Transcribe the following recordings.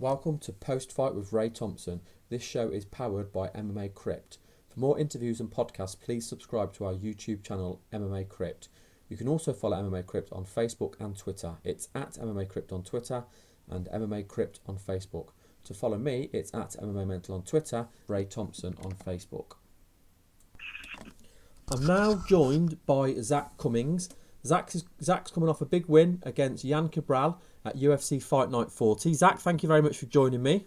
Welcome to Post Fight with Ray Thompson. This show is powered by MMA Crypt. For more interviews and podcasts, please subscribe to our YouTube channel, MMA Crypt. You can also follow MMA Crypt on Facebook and Twitter. It's at MMA Crypt on Twitter and MMA Crypt on Facebook. To follow me, it's at MMA Mental on Twitter, Ray Thompson on Facebook. I'm now joined by Zak Cummings. Zak's coming off a big win against Yan Cabral at UFC Fight Night 40. Zak, thank you very much for joining me.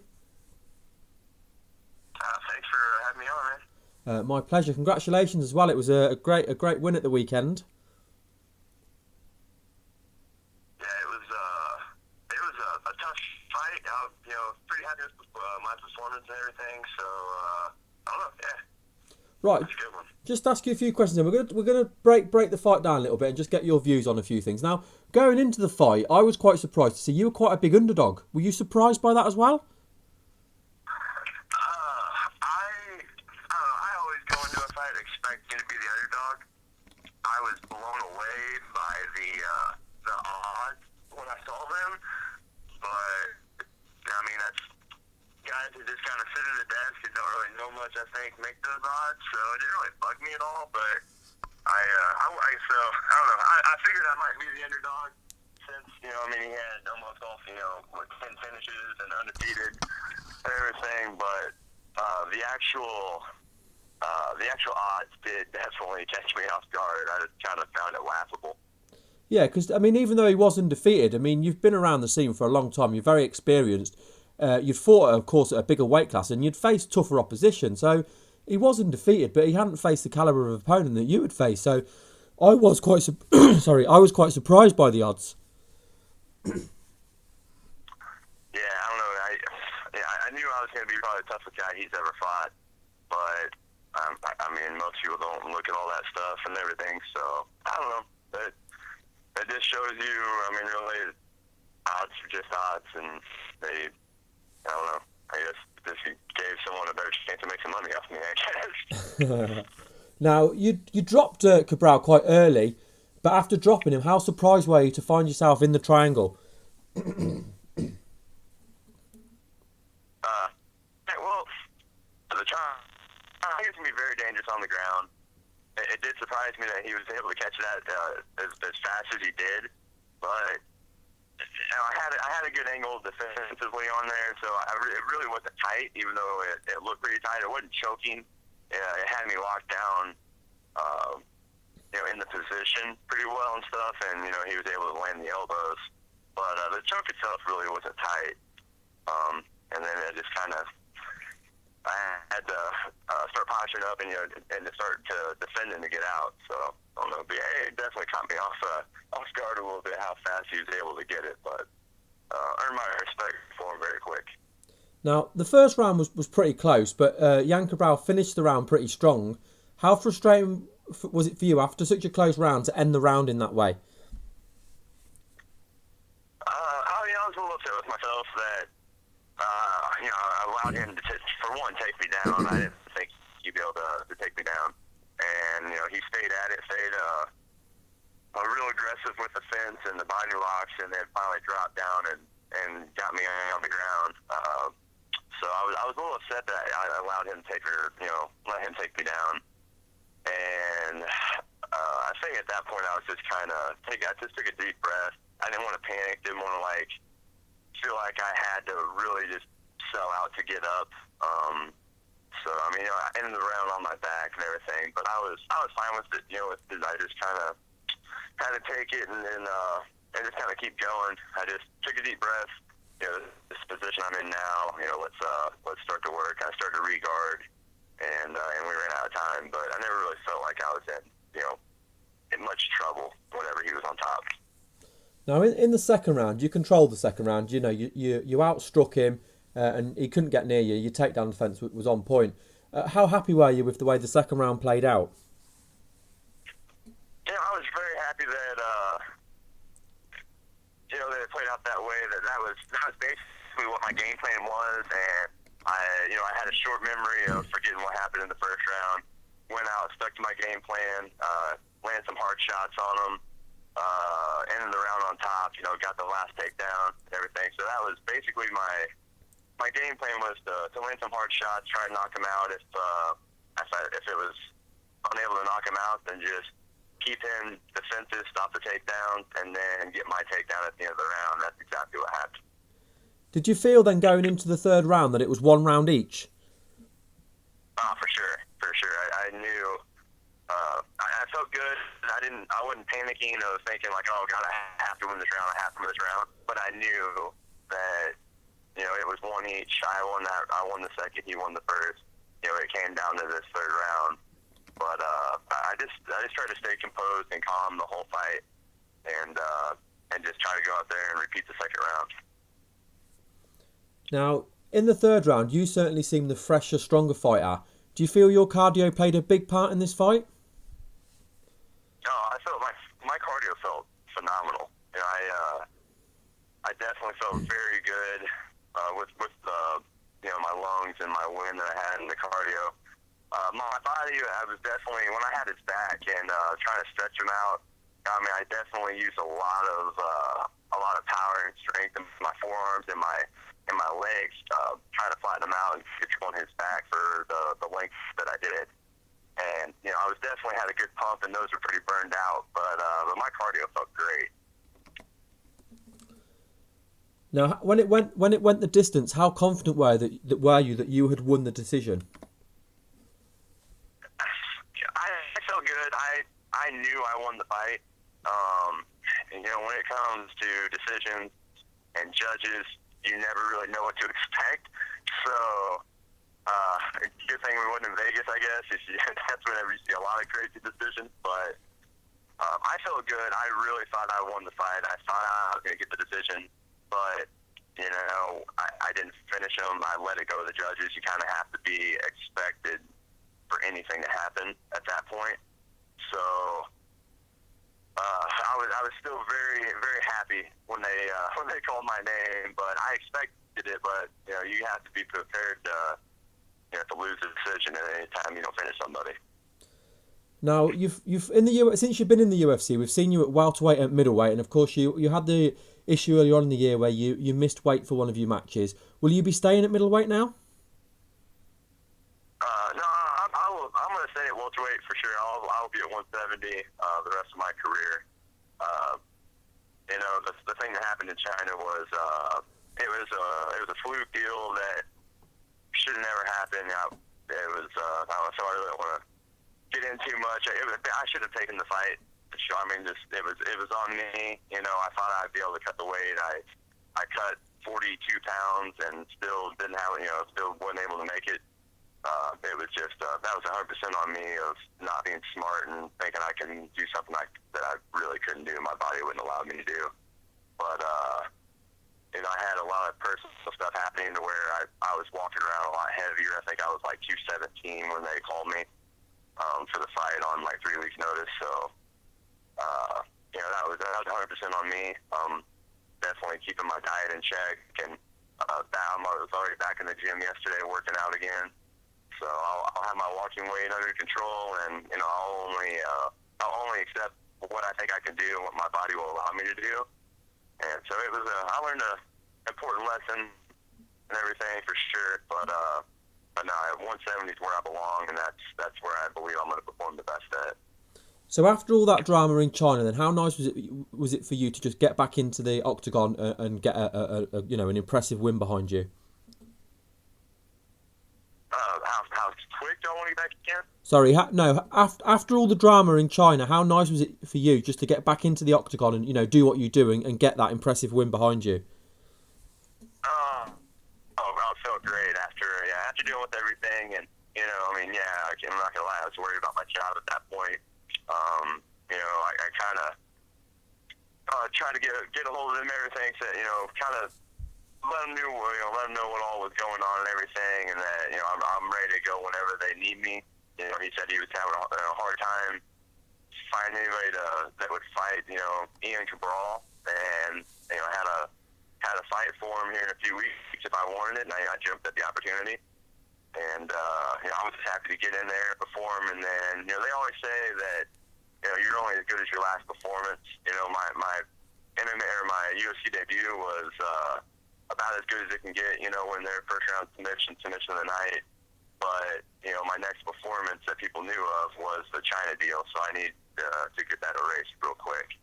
Thanks for having me on, man. My pleasure. Congratulations as well. It was a great win at the weekend. Yeah, it was a tough fight. Pretty happy with my performance and everything. So I don't know. Yeah. Right. It's a good one. Just ask you a few questions. Then we're gonna break the fight down a little bit and just get your views on a few things. Now, going into the fight, I was quite surprised to see you were quite a big underdog. Were you surprised by that as well? I always go into a fight expecting to be the underdog. I was blown away by the odds when I saw them, but I mean that's guys who just kind of sit at a desk and don't really know much. I think make those odds, so it didn't really bug me at all. But I don't know. I figured I might be the underdog since he had almost all 10 finishes and undefeated and everything, but the actual odds did definitely catch me off guard. I just kind of found it laughable. Yeah, because even though he was undefeated, you've been around the scene for a long time. You're very experienced. You'd fought, of course, at a bigger weight class, and you'd faced tougher opposition. So he was undefeated, but he hadn't faced the caliber of opponent that you would face. So I was quite surprised by the odds. Yeah, I don't know. I knew I was going to be probably the toughest guy he's ever fought, but most people don't look at all that stuff and everything. So I don't know. It just shows you. Really, odds are just odds, and they. I don't know. I guess this gave someone a better chance to make some money off me, I guess. Now, you dropped Cabral quite early, but after dropping him, how surprised were you to find yourself in the triangle? The triangle seems to be very dangerous on the ground. It did surprise me that he was able to catch that as fast as he did, but I had a good angle defensively on there, so it really wasn't tight, even though it looked pretty tight. It wasn't choking. It had me locked down, in the position pretty well and stuff, and he was able to land the elbows. But the choke itself really wasn't tight, and then it just kind of I had to start posturing up and to start to defending to get out. So I don't know, but yeah, it definitely caught me off guard a little bit how fast he was able to get it, but earned my respect for him very quick. Now, the first round was pretty close, but Yan Cabral finished the round pretty strong. How frustrating was it for you after such a close round to end the round in that way? I was a little upset with myself that I allowed him to, for one, take me down. I didn't think he'd be able to take me down. And, he stayed at it, stayed real aggressive with the fence and the body locks, and then finally dropped down and got me on the ground. So I was a little upset that I allowed him to let him take me down. And I think at that point I was just I just took a deep breath. I didn't want to panic, didn't want to feel like I had to really just sell out to get up. So I ended the round on my back and everything, but I was fine with it. I just kind of had to take it and then just kind of keep going. I just took a deep breath. This position I'm in now. Let's start to work. I started to re-guard, and we ran out of time. But I never really felt like I was in much trouble whenever he was on top. Now, in the second round, you controlled the second round. You outstruck him, and he couldn't get near you. Your takedown defense was on point. How happy were you with the way the second round played out? I was very happy that that it played out that way. That was basically what my game plan was, and I had a short memory of forgetting what happened in the first round. Went out, stuck to my game plan, landed some hard shots on him. Ended the round on top, got the last takedown and everything. So that was basically my my game plan was to land some hard shots, try to knock him out. If it was unable to knock him out, then just keep him defensive, stop the takedown, and then get my takedown at the end of the round. That's exactly what happened. Did you feel then going into the third round that it was 1 round each? For sure. I knew. I felt good. I wasn't panicking. I was thinking like, oh God, I have to win this round. But I knew that it was 1 each. I won the second. He won the first. It came down to this third round. But I just tried to stay composed and calm the whole fight, and just try to go out there and repeat the second round. Now, in the third round, you certainly seemed the fresher, stronger fighter. Do you feel your cardio played a big part in this fight? No, I felt my cardio felt phenomenal. I definitely felt very good with my lungs and my wind that I had in the cardio. My body, I was definitely, when I had his back and trying to stretch him out, I definitely used a lot of power and strength in my forearms and my legs, trying to flatten him out and get on his back for the length that I did. And I was definitely had a good pump, and those were pretty burned out, but my cardio felt great. Now, when it went the distance, how confident were you that you had won the decision? I felt good. I knew I won the fight. When it comes to decisions and judges, you never really know what to expect. So, good thing we wasn't in Vegas, I guess. That's whenever you see a lot of crazy decisions. But I felt good. I really thought I won the fight. I thought I was going to get the decision. But, I didn't finish him. I let it go to the judges. You kind of have to be expected for anything to happen at that point. So I was still very, very happy when they called my name, but I expected it. But you have to be prepared to lose a decision at any time you don't finish somebody. Now you've since you've been in the UFC, we've seen you at welterweight and middleweight, and of course you had the issue earlier on in the year where you missed weight for one of your matches. Will you be staying at middleweight now? No, I'm going to stay at welterweight for sure. I'll be at 170 the rest of my career. The thing that happened in China was it was a fluke deal that should have never happened. It was I really don't want to get in too much. I should have taken the fight. It was on me. I thought I'd be able to cut the weight. I cut 42 pounds and still didn't have still wasn't able to make it. It was just that was 100% on me of not being smart and thinking I can do something that I really couldn't do. My body wouldn't allow me to do. But I had a lot of personal stuff happening to where I was walking around a lot heavier. I think I was like 217 when they called me for the fight on like 3 weeks notice. So that was 100% on me. Definitely keeping my diet in check, and I was already back in the gym yesterday working out again. So I'll have my walking weight under control, and I'll only accept what I think I can do and what my body will allow me to do. And so it was I learned an important lesson and everything for sure. But no, 170 is where I belong, and that's where I believe I'm going to perform the best at. So after all that drama in China, then how nice was it for you to just get back into the octagon and get an impressive win behind you? How quick do I want to get back again? Sorry, after all the drama in China, how nice was it for you just to get back into the octagon and do what you do and get that impressive win behind you? It felt great after dealing with everything, and I'm not gonna lie, I was worried about my job at that point. I kind of tried to get a hold of him and everything, so kind of let them know what all was going on and everything, and that I'm ready to go whenever they need me. He said he was having a hard time finding anybody that would fight Yan Cabral, and had a fight for him here in a few weeks if I wanted it, and I jumped at the opportunity. And I was just happy to get in there, perform, and then they always say that you're only as good as your last performance. My MMA or my UFC debut was about as good as it can get, you know, when they're first round submission of the night. But, you know, my next performance that people knew of was the China deal, so I need to get that erased real quick.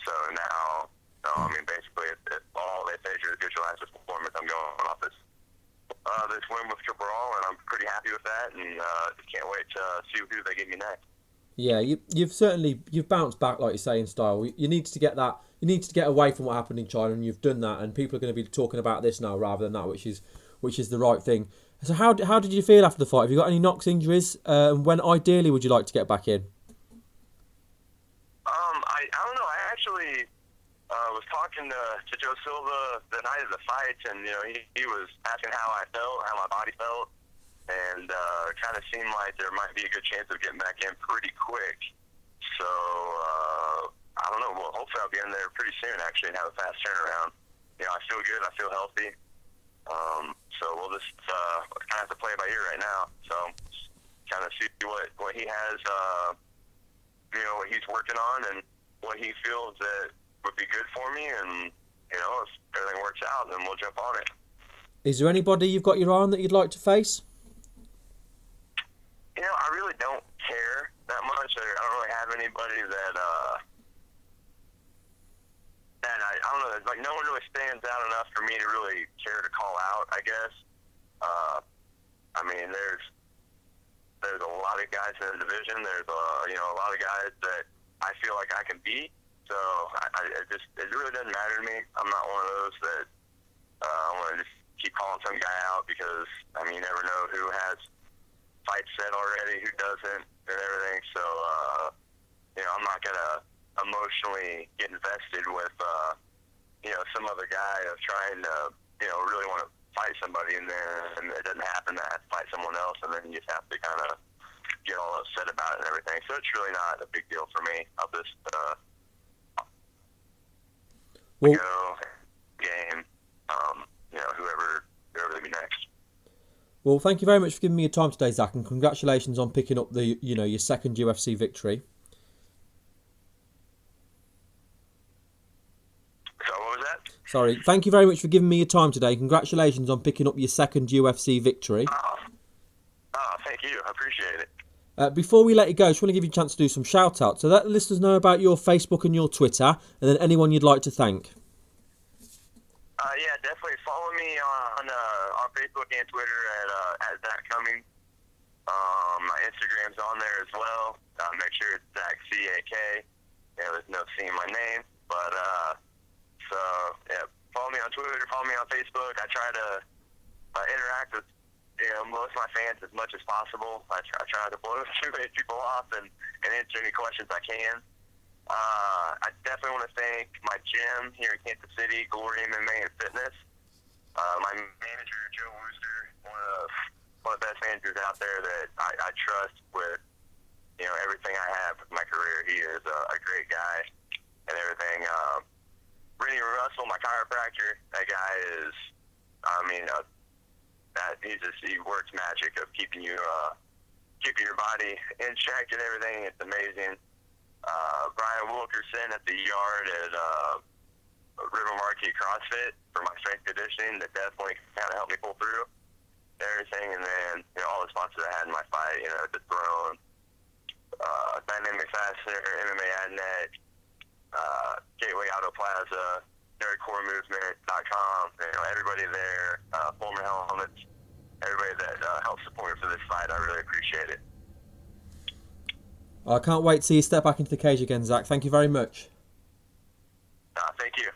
So now, I mean, basically, if they say get your last performance, I'm going off this win with Cabral, and I'm pretty happy with that, and just can't wait to see who they give me next. Yeah, you've bounced back, like you say, in style. You need to get that. You need to get away from what happened in China, and you've done that. And people are going to be talking about this now rather than that, which is the right thing. So how did you feel after the fight? Have you got any knocks, injuries? And when ideally would you like to get back in? I don't know. I actually was talking to Joe Silva the night of the fight, and you know he was asking how I felt, how my body felt, and kind of seemed like there might be a good chance of getting back in pretty quick. So I don't know. Well, hopefully I'll be in there pretty soon actually and have a fast turnaround. You know, I feel good. I feel healthy. So we'll just kind of have to play it by ear right now. So kind of see what he has, you know, what he's working on and what he feels that would be good for me. And, you know, if everything works out, then we'll jump on it. Is there anybody you've got your eye on that you'd like to face? You know, I really don't care that much. I don't really have anybody that I don't know, like no one really stands out enough for me to really care to call out, I guess. I mean, there's a lot of guys in the division. There's you know, a lot of guys that I feel like I can beat. So it really doesn't matter to me. I'm not one of those that I want to just keep calling some guy out because, I mean, you never know who has fights set already, who doesn't, and everything. So, you know, I'm not going to emotionally get invested with, you know, some other guy of trying to, you know, really want to fight somebody and then it doesn't happen. I have to fight someone else, and then you just have to kind of get all upset about it and everything. So it's really not a big deal for me. I'll just go game, you know, whoever they be next. Well, thank you very much for giving me your time today, Zach, and congratulations on picking up the, you know, your second UFC victory. So what was that? Sorry. Thank you very much for giving me your time today. Congratulations on picking up your second UFC victory. Thank you. I appreciate it. Before we let you go, I just want to give you a chance to do some shout-outs. So let the listeners know about your Facebook and your Twitter, and then anyone you'd like to thank. Yeah, definitely follow me on Facebook and Twitter at Zak Cummings. My Instagram's on there as well. Make sure it's Zak, C-A-K. Yeah, there's no C in my name. But, so, yeah, follow me on Twitter, follow me on Facebook. I try to interact with, you know, most of my fans as much as possible. I try not to blow too many people off and answer any questions I can. I definitely want to thank my gym here in Kansas City, Glory MMA and Fitness. My manager, Joe Wooster, one of the best managers out there that I trust with, you know, everything I have with my career. He is a great guy and everything. Rennie Russell, my chiropractor, that guy is, I mean, he works magic of keeping your body in check and everything. It's amazing. Brian Wilkerson at the yard at River Marquee CrossFit for my strength conditioning that definitely kind of helped me pull through everything. And then, you know, all the sponsors I had in my fight, you know, the Throne, Dynamic Fastener, MMA AdNet, Gateway Auto Plaza, NerdCoreMovement.com, you know, everybody there, Former Helmets, everybody that helped support me for this fight. I really appreciate it. I can't wait to see you step back into the cage again, Zach. Thank you very much. Thank you.